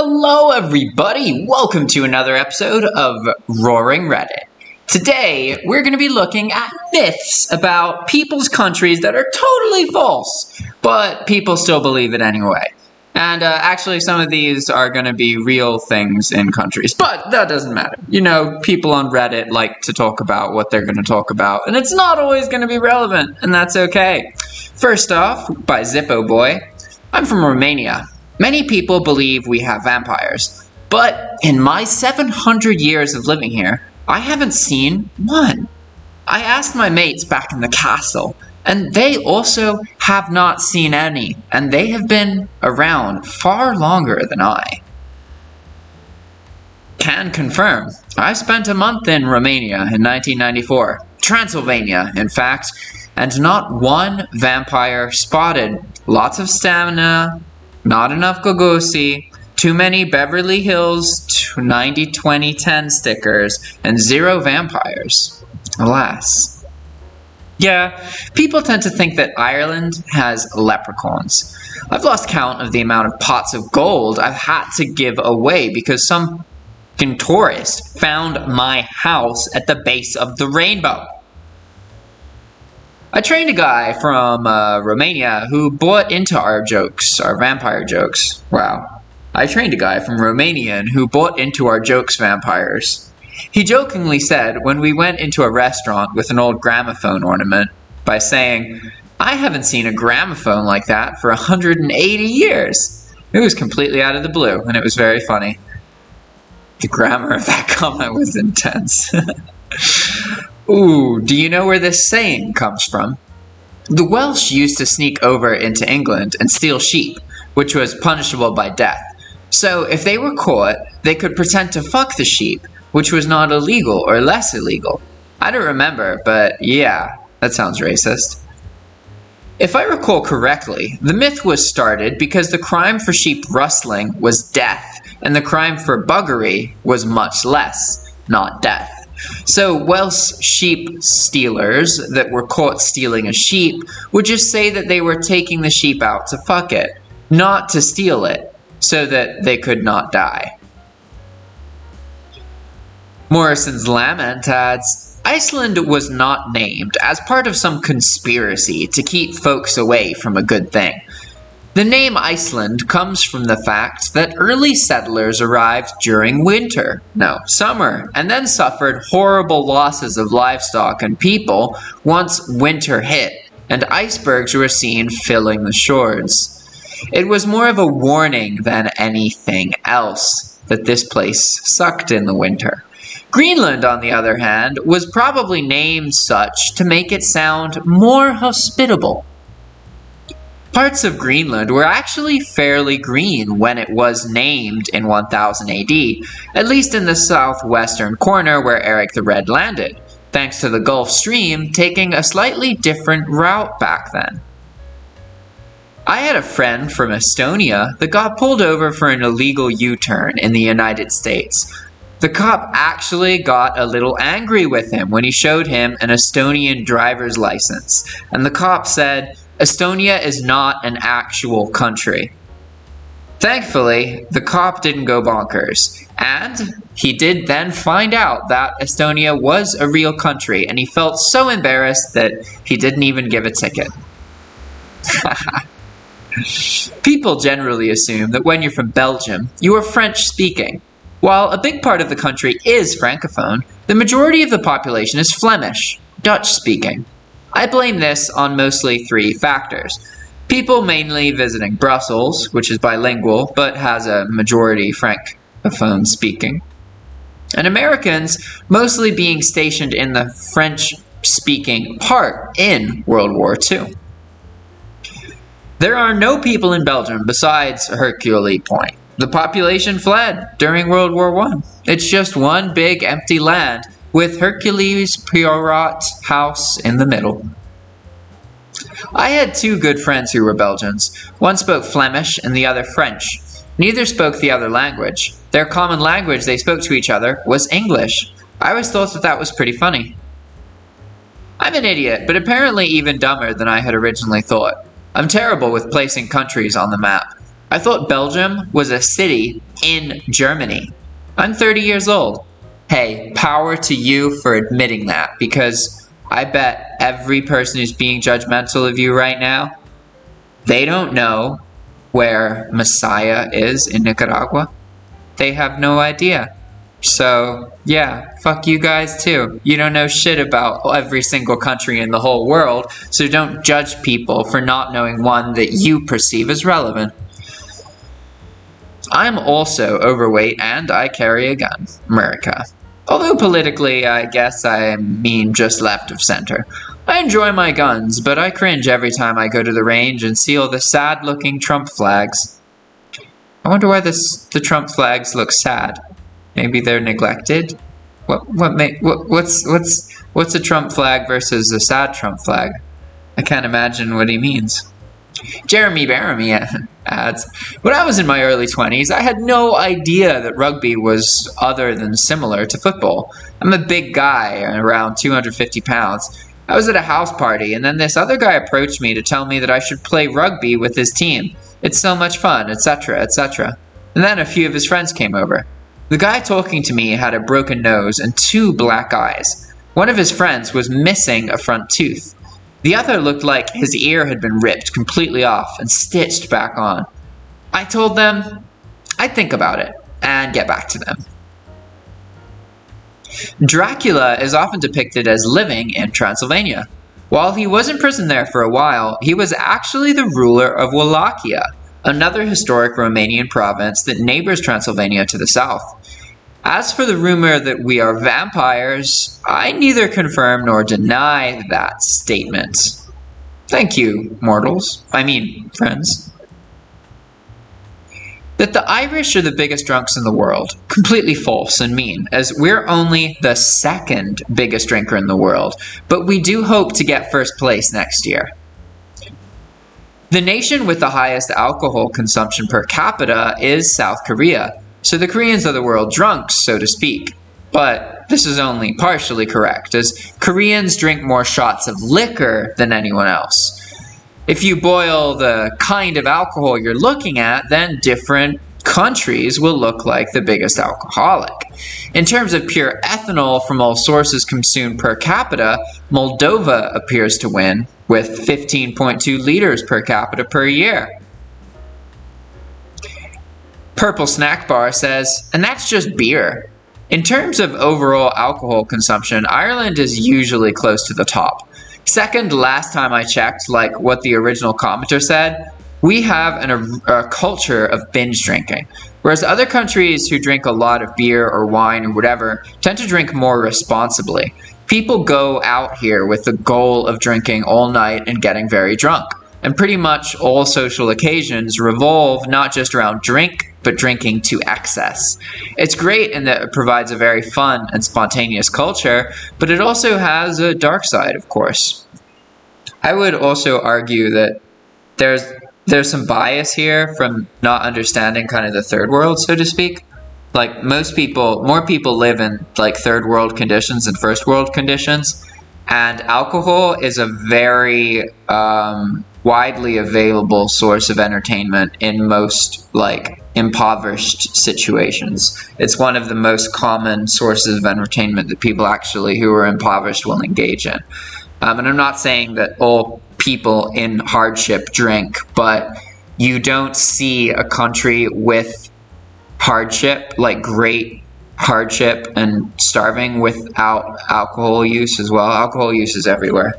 Hello everybody, welcome to another episode of Roaring Reddit. Today, we're going to be looking at myths about people's countries that are totally false, but people still believe it anyway. And actually, some of these are going to be real things in countries, but that doesn't matter. You know, people on Reddit like to talk about what they're going to talk about, and it's not always going to be relevant, and that's okay. First off, by Zippo Boy, I'm from Romania. Many people believe we have vampires, but in my 700 years of living here, I haven't seen one. I asked my mates back in the castle, and they also have not seen any, and they have been around far longer than I. Can confirm, I spent a month in Romania in 1994, Transylvania, in fact, and not one vampire spotted. Lots of stamina, not enough gogosi, too many Beverly Hills 90-20-10 stickers, and 0 vampires. Alas. Yeah, people tend to think that Ireland has leprechauns. I've lost count of the amount of pots of gold I've had to give away because some fucking tourist found my house at the base of the rainbow. I trained a guy from Romania who bought into our jokes, our vampire jokes. Wow. I trained a guy from Romanian who bought into our jokes vampires. He jokingly said when we went into a restaurant with an old gramophone ornament by saying, "I haven't seen a gramophone like that for 180 years. It was completely out of the blue, and it was very funny. The grammar of that comment was intense. Ooh, do you know where this saying comes from? The Welsh used to sneak over into England and steal sheep, which was punishable by death. So if they were caught, they could pretend to fuck the sheep, which was not illegal or less illegal. I don't remember, but yeah, that sounds racist. If I recall correctly, the myth was started because the crime for sheep rustling was death, and the crime for buggery was much less, not death. So Welsh sheep stealers that were caught stealing a sheep would just say that they were taking the sheep out to fuck it, not to steal it, so that they could not die. Morrison's Lament adds, Iceland was not named as part of some conspiracy to keep folks away from a good thing. The name Iceland comes from the fact that early settlers arrived during summer, and then suffered horrible losses of livestock and people once winter hit, and icebergs were seen filling the shores. It was more of a warning than anything else that this place sucked in the winter. Greenland, on the other hand, was probably named such to make it sound more hospitable. Parts of Greenland were actually fairly green when it was named in 1000 AD, at least in the southwestern corner where Eric the Red landed, thanks to the Gulf Stream taking a slightly different route back then. I had a friend from Estonia that got pulled over for an illegal U-turn in the United States. The cop actually got a little angry with him when he showed him an Estonian driver's license, and the cop said, Estonia is not an actual country. Thankfully, the cop didn't go bonkers, and he did then find out that Estonia was a real country, and he felt so embarrassed that he didn't even give a ticket. People generally assume that when you're from Belgium, you are French-speaking. While a big part of the country is Francophone, the majority of the population is Flemish, Dutch-speaking. I blame this on mostly 3 factors. People mainly visiting Brussels, which is bilingual, but has a majority Francophone speaking. And Americans mostly being stationed in the French-speaking part in World War II. There are no people in Belgium besides Hercule Point. The population fled during World War I. It's just one big empty land with Hercules Poirot House in the middle. I had 2 good friends who were Belgians. One spoke Flemish and the other French. Neither spoke the other language. Their common language they spoke to each other was English. I always thought that was pretty funny. I'm an idiot, but apparently even dumber than I had originally thought. I'm terrible with placing countries on the map. I thought Belgium was a city in Germany. I'm 30 years old. Hey, power to you for admitting that, because I bet every person who's being judgmental of you right now, they don't know where Messiah is in Nicaragua. They have no idea. So, yeah, fuck you guys too. You don't know shit about every single country in the whole world, so don't judge people for not knowing one that you perceive as relevant. I'm also overweight and I carry a gun. America. Although politically, I guess I mean just left of center. I enjoy my guns, but I cringe every time I go to the range and see all the sad-looking Trump flags. I wonder why the Trump flags look sad. Maybe they're neglected? What's a Trump flag versus a sad Trump flag? I can't imagine what he means. Jeremy adds, when I was in my early 20s, I had no idea that rugby was other than similar to football. I'm a big guy, around 250 pounds. I was at a house party, and then this other guy approached me to tell me that I should play rugby with his team. It's so much fun, etc., etc. And then a few of his friends came over. The guy talking to me had a broken nose and 2 black eyes. One of his friends was missing a front tooth. The other looked like his ear had been ripped completely off and stitched back on. I told them I'd think about it and get back to them. Dracula is often depicted as living in Transylvania. While he was in prison there for a while, he was actually the ruler of Wallachia, another historic Romanian province that neighbors Transylvania to the south. As for the rumor that we are vampires, I neither confirm nor deny that statement. Thank you, friends. That the Irish are the biggest drunks in the world. Completely false and mean, as we're only the 2nd biggest drinker in the world, but we do hope to get 1st place next year. The nation with the highest alcohol consumption per capita is South Korea. So the Koreans are the world drunks, so to speak. But this is only partially correct, as Koreans drink more shots of liquor than anyone else. If you boil the kind of alcohol you're looking at, then different countries will look like the biggest alcoholic. In terms of pure ethanol from all sources consumed per capita, Moldova appears to win, with 15.2 liters per capita per year. Purple Snack Bar says, and that's just beer. In terms of overall alcohol consumption, Ireland is usually close to the top. Second, last time I checked, like what the original commenter said, we have a culture of binge drinking. Whereas other countries who drink a lot of beer or wine or whatever tend to drink more responsibly. People go out here with the goal of drinking all night and getting very drunk. And pretty much all social occasions revolve not just around drink, but drinking to excess. It's great in that it provides a very fun and spontaneous culture, but it also has a dark side, of course. I would also argue that there's some bias here from not understanding kind of the third world, so to speak. Like more people live in like third world conditions than first world conditions, and alcohol is a very widely available source of entertainment in most like impoverished situations. It's one of the most common sources of entertainment that people actually who are impoverished will engage in. And I'm not saying that all people in hardship drink, but you don't see a country with hardship, like great hardship and starving, without alcohol use as well. Alcohol use is everywhere.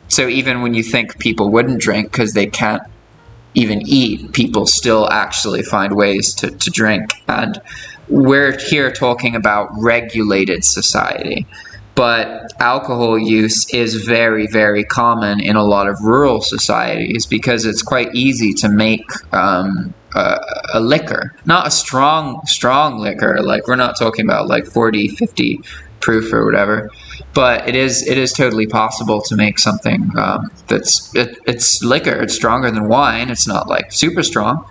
So even when you think people wouldn't drink because they can't even eat, people still actually find ways to drink. And we're here talking about regulated society. But alcohol use is very, very common in a lot of rural societies because it's quite easy to make a liquor. Not a strong liquor. Like, we're not talking about like 40, 50 proof or whatever. But it is totally possible to make something it's liquor. It's stronger than wine. It's not like super strong,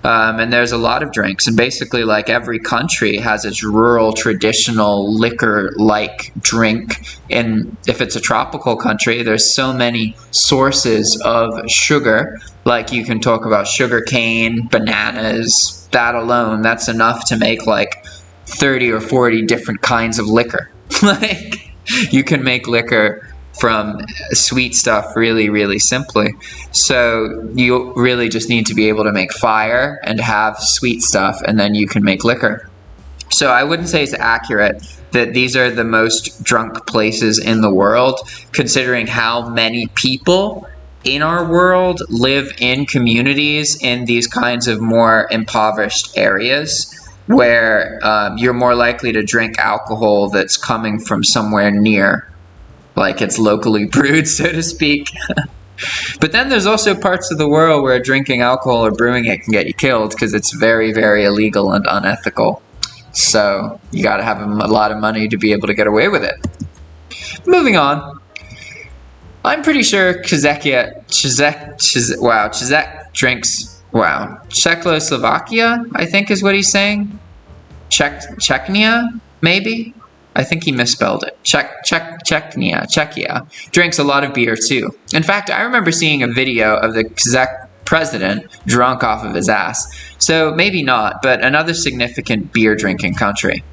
And there's a lot of drinks, and basically like every country has its rural traditional liquor-like drink. And if it's a tropical country, there's so many sources of sugar. Like you can talk about sugar cane, bananas. That alone, that's enough to make like 30 or 40 different kinds of liquor. Like you can make liquor from sweet stuff really, really simply. So you really just need to be able to make fire and have sweet stuff, and then you can make liquor. So I wouldn't say it's accurate that these are the most drunk places in the world, considering how many people in our world live in communities in these kinds of more impoverished areas, where you're more likely to drink alcohol that's coming from somewhere near, like it's locally brewed, so to speak. But then there's also parts of the world where drinking alcohol or brewing it can get you killed because it's very, very illegal and unethical. So you gotta have a lot of money to be able to get away with it. Moving on. I'm pretty sure Czech drinks, Czechoslovakia, I think is what he's saying. Czechnia, maybe? I think he misspelled it. Czechia drinks a lot of beer too. In fact, I remember seeing a video of the Czech president drunk off of his ass. So maybe not, but another significant beer drinking country.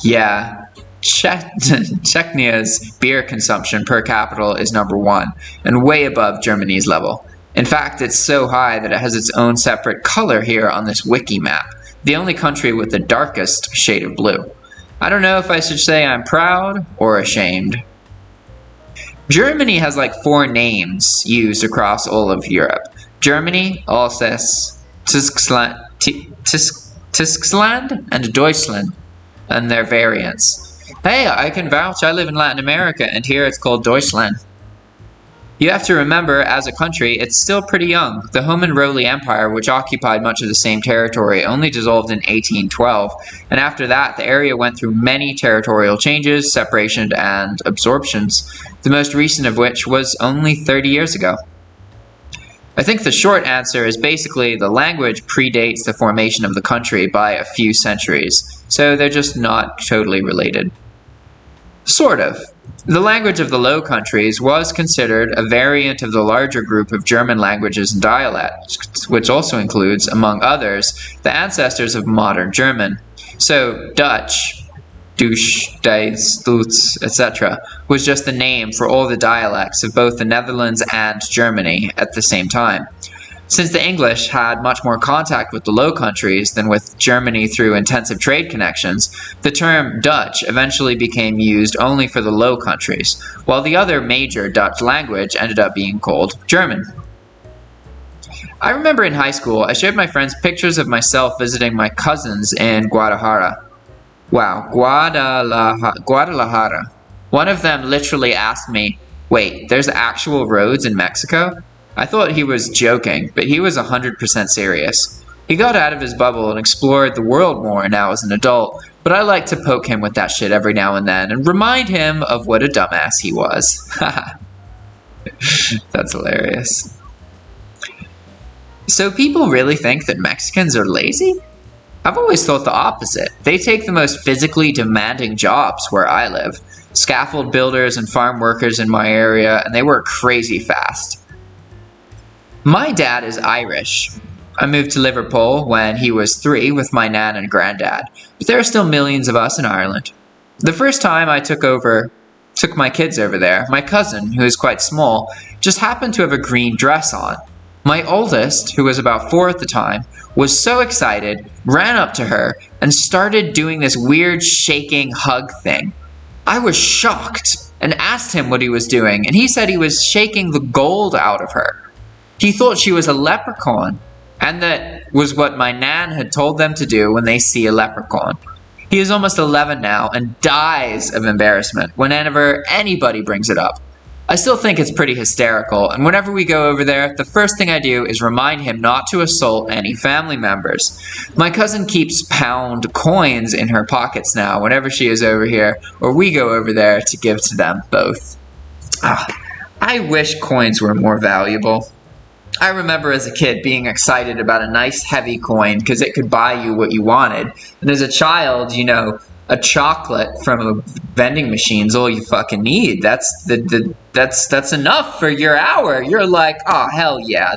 Yeah, Czechnia's beer consumption per capita is #1 and way above Germany's level. In fact, it's so high that it has its own separate color here on this wiki map, the only country with the darkest shade of blue. I don't know if I should say I'm proud or ashamed. Germany has like 4 names used across all of Europe. Germany, Alsace, Tyskland, and Deutschland, and their variants. Hey, I can vouch, I live in Latin America, and here it's called Deutschland. You have to remember, as a country, it's still pretty young. The Hohenrohle Empire, which occupied much of the same territory, only dissolved in 1812, and after that, the area went through many territorial changes, separation, and absorptions, the most recent of which was only 30 years ago. I think the short answer is basically the language predates the formation of the country by a few centuries, so they're just not totally related. Sort of. The language of the Low Countries was considered a variant of the larger group of German languages and dialects, which also includes, among others, the ancestors of modern German. So Dutch, Duits, Dies, Duits, etc., was just the name for all the dialects of both the Netherlands and Germany at the same time. Since the English had much more contact with the Low Countries than with Germany through intensive trade connections, the term Dutch eventually became used only for the Low Countries, while the other major Dutch language ended up being called German. I remember in high school, I showed my friends pictures of myself visiting my cousins in Guadalajara. Guadalajara. One of them literally asked me, "Wait, there's actual roads in Mexico?" I thought he was joking, but he was 100% serious. He got out of his bubble and explored the world more now as an adult, but I like to poke him with that shit every now and then and remind him of what a dumbass he was. That's hilarious. So people really think that Mexicans are lazy? I've always thought the opposite. They take the most physically demanding jobs where I live. Scaffold builders and farm workers in my area, and they work crazy fast. My dad is Irish. I moved to Liverpool when he was 3 with my nan and granddad, but there are still millions of us in Ireland. The first time I took my kids over there, my cousin, who is quite small, just happened to have a green dress on. My oldest, who was about 4 at the time, was so excited, ran up to her, and started doing this weird shaking hug thing. I was shocked and asked him what he was doing, and he said he was shaking the gold out of her. He thought she was a leprechaun, and that was what my nan had told them to do when they see a leprechaun. He is almost 11 now and dies of embarrassment whenever anybody brings it up. I still think it's pretty hysterical, and whenever we go over there, the first thing I do is remind him not to assault any family members. My cousin keeps pound coins in her pockets now whenever she is over here, or we go over there to give to them both. I wish coins were more valuable. I remember as a kid being excited about a nice heavy coin because it could buy you what you wanted. And as a child, you know, a chocolate from a vending machine is all you fucking need. That's that's enough for your hour. You're like, oh hell yeah,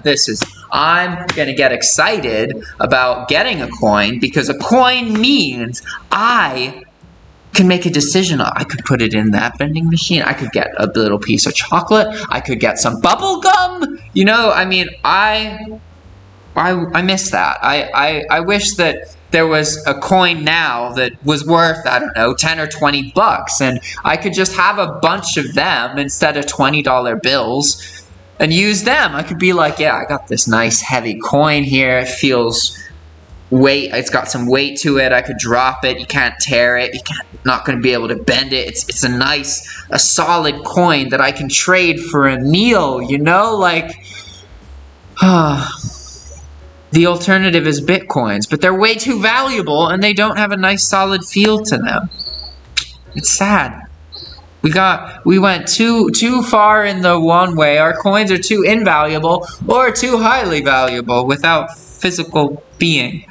I'm gonna get excited about getting a coin because a coin means I can make a decision. I could put it in that vending machine. I could get a little piece of chocolate. I could get some bubble gum. You know, I mean, I miss that. I wish that there was a coin now that was worth, I don't know, 10 or 20 bucks, and I could just have a bunch of them instead of $20 bills and use them. I could be like, yeah, I got this nice heavy coin here. It feels weight, it's got some weight to it. I could drop it, you can't tear it, not going to be able to bend it. It's a nice, a solid coin that I can trade for a meal, you know, like the alternative is bitcoins, but they're way too valuable and they don't have a nice solid feel to them. It's sad. We went too far in the one way. Our coins are too invaluable or too highly valuable without physical being.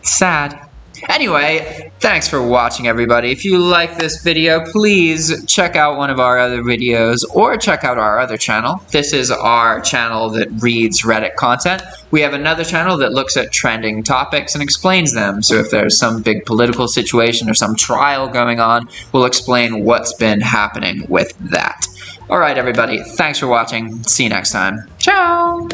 Sad. Anyway, thanks for watching, everybody. If you like this video, please check out one of our other videos or check out our other channel. This is our channel that reads Reddit content. We have another channel that looks at trending topics and explains them. So if there's some big political situation or some trial going on, we'll explain what's been happening with that. All right, everybody. Thanks for watching. See you next time. Ciao!